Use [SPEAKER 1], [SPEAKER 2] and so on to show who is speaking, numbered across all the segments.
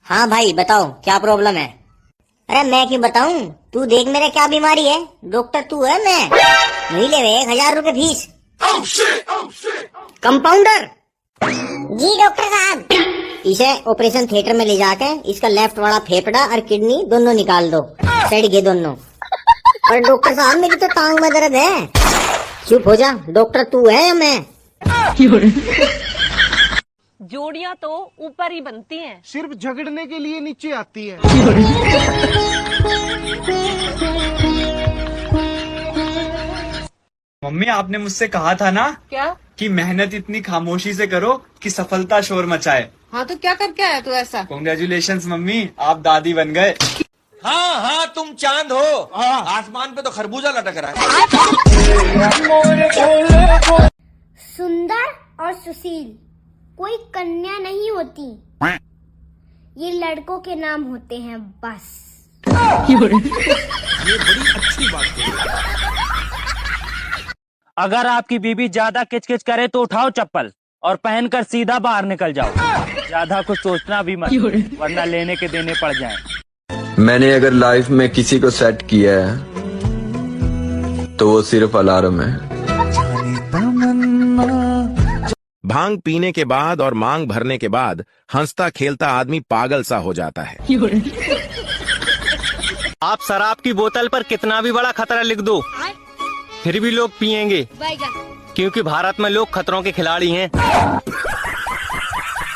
[SPEAKER 1] हाँ भाई बताओ क्या प्रॉब्लम है। अरे मैं क्यों बताऊं, तू देख मेरे क्या बीमारी है। डॉक्टर तू है, मैं महीने में 1,000 रुपए फीस। कंपाउंडर जी डॉक्टर साहब। इसे ऑपरेशन थिएटर में ले जाके इसका लेफ्ट वाला फेफड़ा और किडनी दोनों निकाल दो, सड़ गए दोनों। और डॉक्टर साहब मेरी तो टांग में दर्द है। चुप हो जा, डॉक्टर तू है या मैं।
[SPEAKER 2] जोड़ियां तो ऊपर ही बनती हैं,
[SPEAKER 3] सिर्फ झगड़ने के लिए नीचे आती है।
[SPEAKER 4] मम्मी आपने मुझसे कहा था ना
[SPEAKER 2] क्या?
[SPEAKER 4] कि मेहनत इतनी खामोशी से करो कि सफलता शोर मचाए।
[SPEAKER 2] हाँ तो क्या करके आया तू ऐसा?
[SPEAKER 4] कॉन्ग्रेचुलेशंस मम्मी, आप दादी बन गए।
[SPEAKER 5] हाँ हाँ तुम चांद हो। आसमान पे तो खरबूजा लटक रहा है।
[SPEAKER 6] सुंदर और सुशील कोई कन्या नहीं होती, ये लड़कों के नाम होते हैं बस।
[SPEAKER 5] ये बड़ी अच्छी बात है।
[SPEAKER 7] अगर आपकी बीबी ज्यादा किचकिच करे तो उठाओ चप्पल और पहनकर सीधा बाहर निकल जाओ। ज्यादा कुछ सोचना भी मत, वरना लेने के देने पड़ जाएं।
[SPEAKER 8] मैंने अगर लाइफ में किसी को सेट किया है तो वो सिर्फ अलार्म है।
[SPEAKER 9] भांग पीने के बाद और मांग भरने के बाद हंसता खेलता आदमी पागल सा हो जाता है।
[SPEAKER 7] आप शराब की बोतल पर कितना भी बड़ा खतरा लिख दो, फिर भी लोग पिएंगे, क्योंकि भारत में लोग खतरों के खिलाड़ी हैं।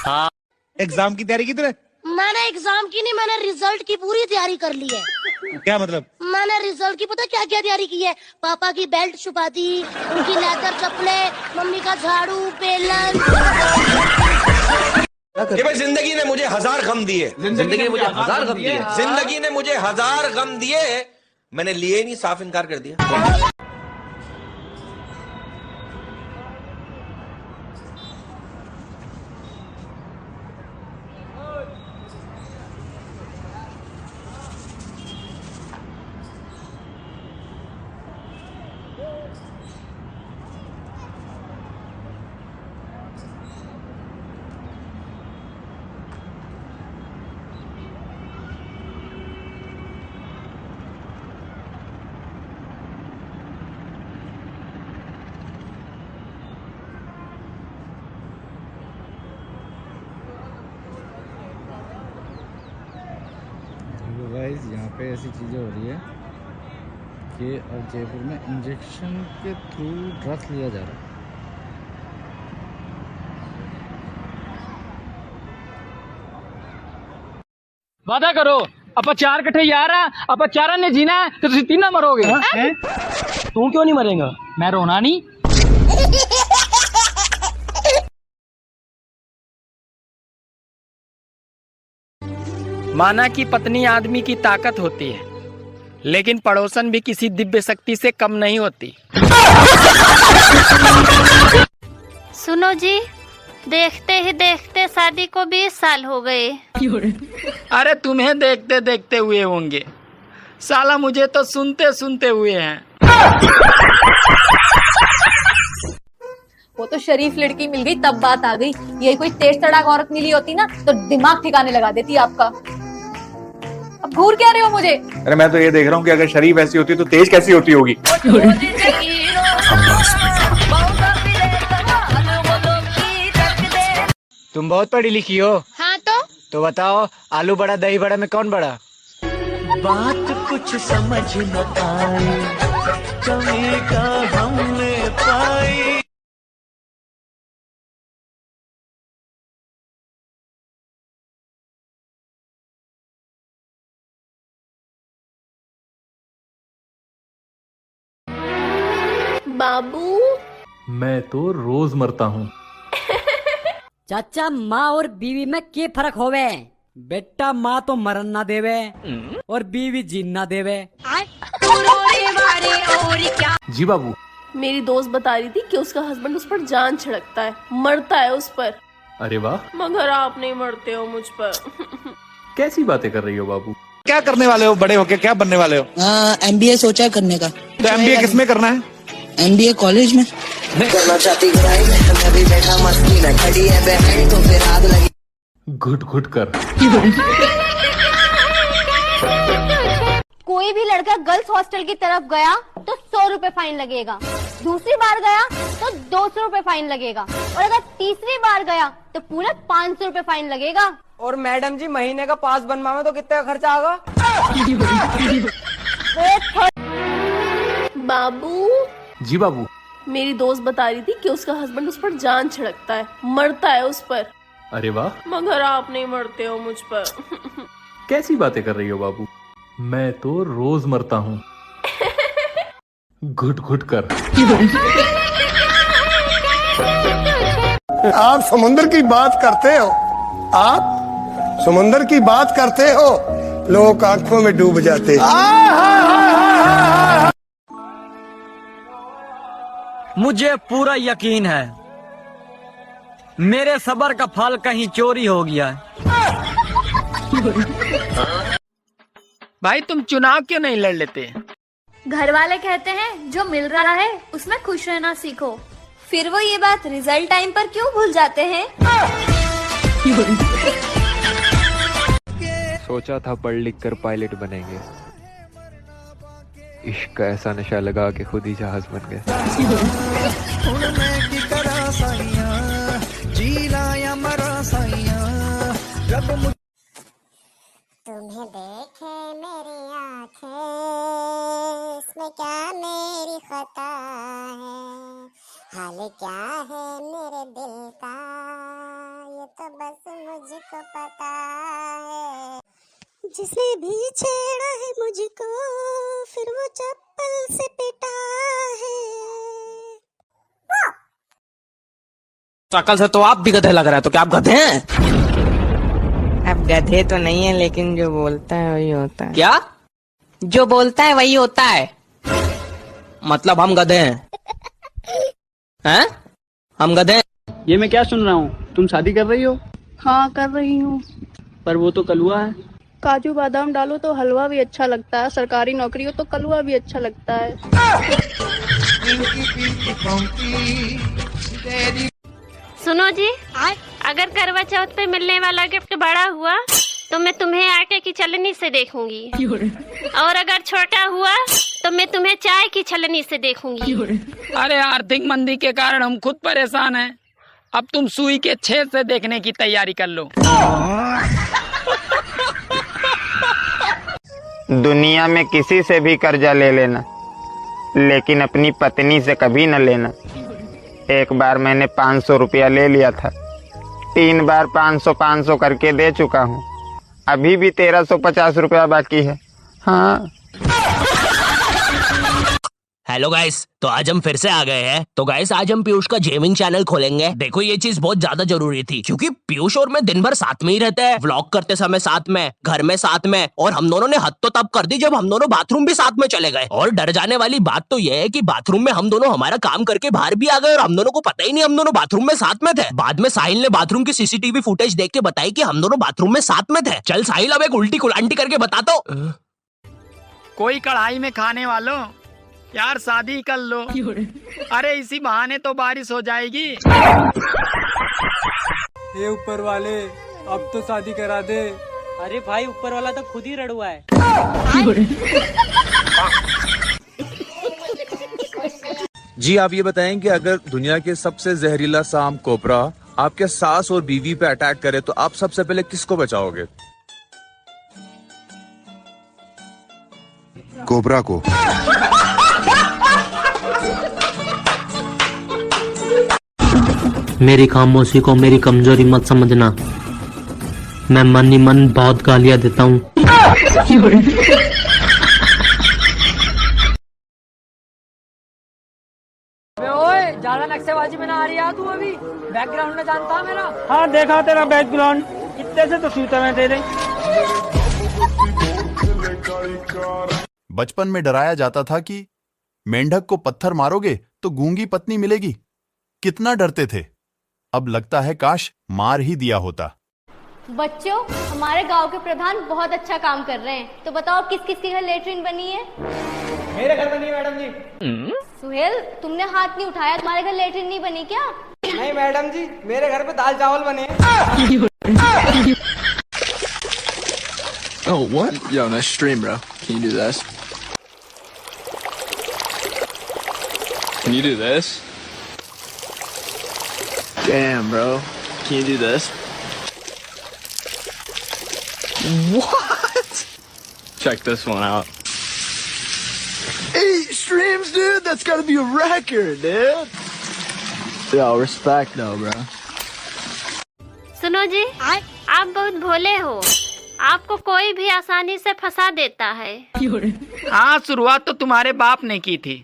[SPEAKER 7] हाँ।
[SPEAKER 3] एग्जाम की तैयारी कितने?
[SPEAKER 6] मैंने एग्जाम की नहीं, मैंने रिजल्ट की पूरी तैयारी कर ली है।
[SPEAKER 3] क्या मतलब?
[SPEAKER 6] मैंने रिजल्ट की पता क्या क्या तैयारी की है। पापा की बेल्ट छुपा दी, उनकी लेदर चप्पलें, मम्मी का झाड़ू, बेलन।
[SPEAKER 5] कि भाई जिंदगी ने मुझे 1000 गम दिए, जिंदगी ने मुझे 1000 गम दिए, जिंदगी ने मुझे 1000 गम दिए, मैंने लिए ही नहीं, साफ इनकार कर दिया।
[SPEAKER 10] गाइस यहाँ पे ऐसी चीज़ें हो रही है कि अब जयपुर में इंजेक्शन के थ्रू ड्रग्स लिया जा रहा है।
[SPEAKER 7] वादा करो, अपा 4 कट्ठे यार है, अपा 4 ने जीना है तो तुम 3 मरोगे। तू क्यों नहीं मरेगा? मैं रोना नहीं। माना कि पत्नी आदमी की ताकत होती है, लेकिन पड़ोसन भी किसी दिव्य शक्ति से कम नहीं होती।
[SPEAKER 6] सुनो जी, देखते ही देखते शादी को 20 साल हो गए।
[SPEAKER 7] अरे तुम्हें देखते देखते हुए होंगे, साला मुझे तो सुनते सुनते हुए हैं।
[SPEAKER 2] वो तो शरीफ लड़की मिल गई तब बात आ गई। ये कोई तेज तड़ाक औरत मिली होती ना तो दिमाग ठिकाने लगा देती आपका। अब घूर क्या रहे हो मुझे?
[SPEAKER 3] अरे मैं तो ये देख रहा हूँ कि अगर शरीफ ऐसी होती तो तेज कैसी होती होगी।
[SPEAKER 7] तुम बहुत पढ़ी लिखी हो।
[SPEAKER 6] हाँ
[SPEAKER 7] तो बताओ, आलू बड़ा दही बड़ा में कौन बड़ा?
[SPEAKER 11] बात कुछ समझ न आई, कमी का हमने पाई।
[SPEAKER 6] बाबू,
[SPEAKER 11] मैं तो रोज मरता हूँ।
[SPEAKER 1] चाचा माँ और बीवी में क्या फर्क होवे?
[SPEAKER 7] बेटा माँ तो मरन ना देवे और बीवी जीन ना देवे।
[SPEAKER 11] जी बाबू।
[SPEAKER 2] मेरी दोस्त बता रही थी कि उसका हस्बैंड उस पर जान छिड़कता है, मरता है उस पर।
[SPEAKER 11] अरे वाह।
[SPEAKER 2] मगर आप नहीं मरते हो मुझ पर।
[SPEAKER 11] कैसी बातें कर रही हो बाबू?
[SPEAKER 3] क्या करने वाले हो बड़े होके, क्या बनने वाले हो?
[SPEAKER 12] MBA सोचा है करने का।
[SPEAKER 3] तो MBA किसमें करना है?
[SPEAKER 12] MBA कॉलेज में करना चाहती। मैं भी बैठा मस्ती में, खड़ी है बहन तो फिर आग लगी।
[SPEAKER 11] घुट घुट कर।
[SPEAKER 6] कोई भी लड़का गर्ल्स हॉस्टल की तरफ गया तो 100 रुपए फाइन लगेगा, दूसरी बार गया तो 200 रुपए फाइन लगेगा, और अगर तीसरी बार गया तो पूरे 500 रुपए फाइन लगेगा।
[SPEAKER 13] और मैडम जी महीने का पास बनवावे तो कितना खर्चा आगा?
[SPEAKER 14] बाबू।
[SPEAKER 11] जी बाबू।
[SPEAKER 14] मेरी दोस्त बता रही थी कि उसका हस्बैंड उस पर जान छिड़कता है, मरता है उस पर।
[SPEAKER 11] अरे वाह।
[SPEAKER 14] मगर आप नहीं मरते हो मुझ पर।
[SPEAKER 11] कैसी बातें कर रही हो बाबू, मैं तो रोज मरता हूँ घुट घुट कर।
[SPEAKER 15] आप समुद्र की बात करते हो, आप समुद्र की बात करते हो, लोग आंखों में डूब जाते।
[SPEAKER 16] मुझे पूरा यकीन है मेरे सब्र का फल कहीं चोरी हो गया है। भाई तुम चुनाव क्यों नहीं लड़ लेते?
[SPEAKER 2] घर वाले कहते हैं जो मिल रहा है उसमें खुश रहना सीखो। फिर वो ये बात रिजल्ट टाइम पर क्यों भूल जाते हैं?
[SPEAKER 17] सोचा था पढ़ लिख कर पायलट बनेंगे, इश्क का ऐसा नशा लगा के खुद ही जहाज बन गए।
[SPEAKER 6] तुम्हें देखे मेरी आँखें, इसमें क्या मेरी खता है, हाल क्या है मेरे दिल का, ये तो बस मुझको पता है। जिसने भी छेड़ा है मुझको, फिर वो चप्पल से पिटा है।
[SPEAKER 16] शकल से तो आप भी गधे लग रहे हैं, तो क्या आप गधे हैं?
[SPEAKER 18] अब गधे तो नहीं है, लेकिन जो बोलता है वही होता है।
[SPEAKER 16] क्या?
[SPEAKER 18] जो बोलता है वही होता है।
[SPEAKER 16] मतलब हम गधे हैं? हैं? हम गधे हैं?
[SPEAKER 19] ये मैं क्या सुन रहा हूँ, तुम शादी कर रही हो?
[SPEAKER 14] हाँ कर रही हूँ।
[SPEAKER 19] पर वो तो कलुआ है।
[SPEAKER 14] काजू बादाम डालो तो हलवा भी अच्छा लगता है, सरकारी नौकरी हो तो कलवा भी अच्छा लगता है।
[SPEAKER 20] सुनो जी, अगर करवा चौथ पे मिलने वाला गिफ्ट बड़ा हुआ तो मैं तुम्हें आटे की छलनी से देखूंगी, और अगर छोटा हुआ तो मैं तुम्हें चाय की छलनी से देखूंगी।
[SPEAKER 16] अरे आर्थिक मंदी के कारण हम खुद परेशान हैं, अब तुम सुई के छेद से देखने की तैयारी कर लो।
[SPEAKER 21] दुनिया में किसी से भी कर्जा ले लेना, लेकिन अपनी पत्नी से कभी न लेना। एक बार मैंने 500 रुपया ले लिया था, 3 बार 500 करके दे चुका हूँ, अभी भी 1350 रुपया बाकी है। हाँ।
[SPEAKER 22] हेलो गाइस, तो आज हम फिर से आ गए हैं। तो गाइस आज हम पीयूष का गेमिंग चैनल खोलेंगे। देखो ये चीज बहुत ज्यादा जरूरी थी, क्योंकि पीयूष और मैं दिन भर साथ में ही रहते हैं, व्लॉग करते समय साथ में, घर में साथ में, और हम दोनों ने हद तो तब कर दी जब हम दोनों बाथरूम भी साथ में चले गए। और डर जाने वाली बात तो ये है कि बाथरूम में हम दोनों हमारा काम करके बाहर भी आ गए और हम दोनों को पता ही नहीं हम दोनों बाथरूम में साथ में थे। बाद में साहिल ने बाथरूम की सीसीटीवी फुटेज देख के बताई कि हम दोनों बाथरूम में साथ में थे। चल साहिल अब एक उल्टी कुलांटी करके बता दो।
[SPEAKER 16] कोई कढ़ाई में खाने वालों, यार शादी कर लो। अरे इसी बहाने तो बारिश हो जाएगी।
[SPEAKER 13] ये ऊपर वाले अब तो शादी करा दे।
[SPEAKER 18] अरे भाई ऊपर वाला तो खुद ही रड़ुआ है।
[SPEAKER 23] जी आप ये बताएं कि अगर दुनिया के सबसे जहरीला सांप कोबरा आपके सास और बीवी पे अटैक करे तो आप सबसे पहले किसको बचाओगे?
[SPEAKER 24] कोबरा को।
[SPEAKER 25] मेरी खामोशी को मेरी कमजोरी मत समझना, मैं मन ही मन बहुत गालियां देता हूँ।
[SPEAKER 13] ओए ज्यादा नक्शेबाजी में ना आ रही है तू, अभी बैकग्राउंड में जानता है मेरा।
[SPEAKER 19] हाँ देखा तेरा बैकग्राउंड, कितने से तो सूता मैं तेरे।
[SPEAKER 26] बचपन में डराया जाता था कि मेंढक को पत्थर मारोगे तो गूंगी पत्नी मिलेगी। कितना डरते थे, अब लगता है काश मार ही दिया होता।
[SPEAKER 6] बच्चों, हमारे गांव के प्रधान बहुत अच्छा काम कर रहे हैं, तो बताओ किस किस के घर लेटरिन बनी है?
[SPEAKER 13] मेरे घर बनी है मैडम जी।
[SPEAKER 6] सुहेल, तुमने हाथ नहीं उठाया, तुम्हारे घर लेटरिन नहीं बनी क्या?
[SPEAKER 13] नहीं मैडम जी, मेरे घर पे दाल चावल बने हैं।
[SPEAKER 4] Oh, what? Yo, nice stream, bro. Can you do this? Can you do this? Damn, bro. Can you do this? What? Check this one out. 8 streams, dude. That's gotta be a record, dude. Yo, respect though, bro.
[SPEAKER 20] सुनो जी, आप बहुत भोले हो। आपको कोई भी आसानी से फंसा देता है।
[SPEAKER 16] हाँ, शुरुआत तो तुम्हारे बाप ने की थी।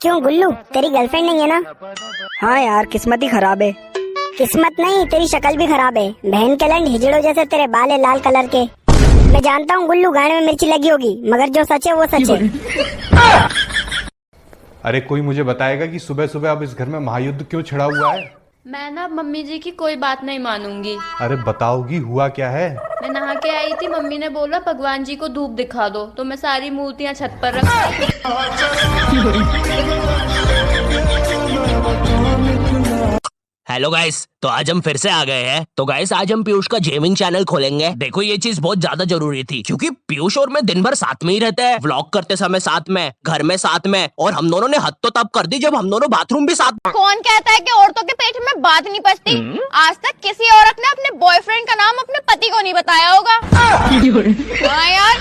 [SPEAKER 5] क्यों गुल्लू, तेरी गर्लफ्रेंड नहीं है ना?
[SPEAKER 8] हाँ यार, किस्मत ही खराब है।
[SPEAKER 5] किस्मत नहीं, तेरी शक्ल भी खराब है। बहन के लंड हिजड़ों जैसे तेरे बाल है लाल कलर के। मैं जानता हूँ गुल्लू, गाने में मिर्ची लगी होगी, मगर जो सच है वो सच है।
[SPEAKER 9] अरे कोई मुझे बताएगा कि सुबह सुबह अब इस घर में महायुद्ध क्यों छिड़ा हुआ है?
[SPEAKER 10] मैं ना मम्मी जी की कोई बात नहीं मानूंगी।
[SPEAKER 9] अरे बताओगी हुआ क्या है?
[SPEAKER 10] मैं नहा के आई थी, मम्मी ने बोला भगवान जी को धूप दिखा दो, तो मैं सारी मूर्तियां छत पर रख दी।
[SPEAKER 22] हेलो गाइस, तो आज हम फिर से आ गए हैं। तो गाइस आज हम पीयूष का गेमिंग चैनल खोलेंगे। देखो ये चीज बहुत ज्यादा जरूरी थी, क्योंकि पीयूष और मैं दिन भर साथ में ही रहते हैं, व्लॉग करते समय साथ में, घर में साथ में, और हम दोनों ने हद तो तब कर दी जब हम दोनों बाथरूम भी साथ में।
[SPEAKER 6] कौन कहता है कि औरतों के पेट में बात नहीं पचती? आज तक किसी औरत ने अपने बॉयफ्रेंड का नाम अपने पति को नहीं बताया होगा। हाँ यार।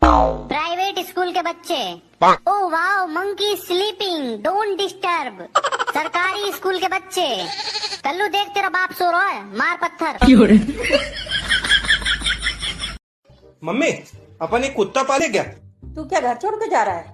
[SPEAKER 5] प्राइवेट स्कूल के बच्चे, oh wow monkey sleeping, don't disturb. सरकारी स्कूल के बच्चे, कल्लू देख तेरा बाप सो रहा है, मार पत्थर।
[SPEAKER 24] मम्मी, अपन एक कुत्ता पाले क्या?
[SPEAKER 27] तू क्या घर छोड़ के जा रहा है?